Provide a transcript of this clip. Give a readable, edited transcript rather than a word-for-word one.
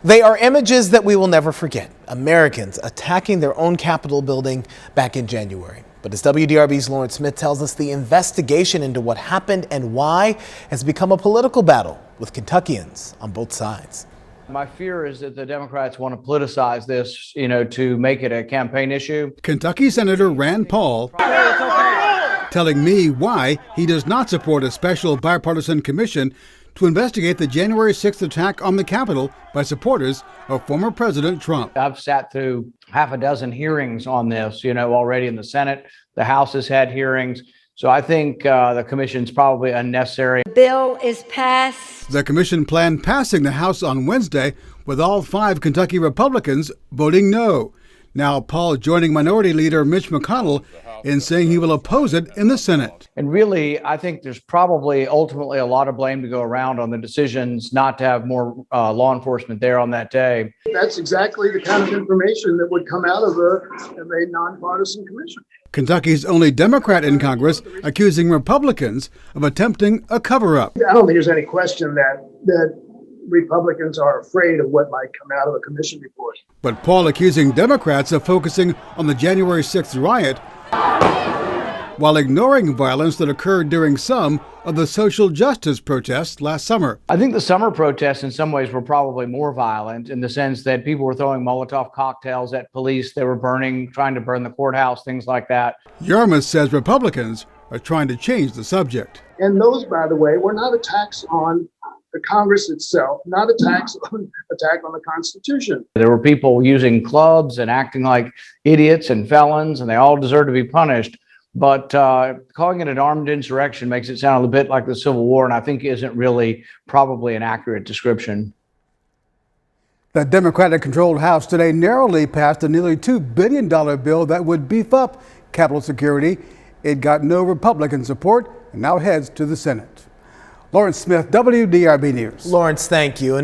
They are images that we will never forget. Americans attacking their own Capitol building back in January. But as WDRB's Lawrence Smith tells us, the investigation into what happened and why has become a political battle with Kentuckians on both sides. My fear is that the Democrats want to politicize this, to make it a campaign issue. Kentucky Senator Rand Paul telling me why he does not support a special bipartisan commission to investigate the January 6th attack on the Capitol by supporters of former President Trump. I've sat through half a dozen hearings on this, already in the Senate. The House has had hearings. So I think the commission's probably unnecessary. The bill is passed. The commission planned passing the House on Wednesday, with all 5 Kentucky Republicans voting no. Now Paul joining Minority Leader Mitch McConnell in saying he will oppose it in the Senate. And really, I think there's probably ultimately a lot of blame to go around on the decisions not to have more law enforcement there on that day. That's exactly the kind of information that would come out of a nonpartisan commission. Kentucky's only Democrat in Congress accusing Republicans of attempting a cover-up. I don't think there's any question that Republicans are afraid of what might come out of a commission report. But Paul accusing Democrats of focusing on the January 6th riot while ignoring violence that occurred during some of the social justice protests last summer. I think the summer protests in some ways were probably more violent in the sense that people were throwing Molotov cocktails at police. They were trying to burn the courthouse, things like that. Yarmuth says Republicans are trying to change the subject. And those, by the way, were not attacks on the Congress itself, not attack on the Constitution. There were people using clubs and acting like idiots and felons, and they all deserve to be punished. But calling it an armed insurrection makes it sound a bit like the Civil War, and I think isn't really probably an accurate description. The Democratic-controlled House today narrowly passed a nearly $2 billion bill that would beef up Capitol security. It got no Republican support and now heads to the Senate. Lawrence Smith, WDRB News. Lawrence, thank you.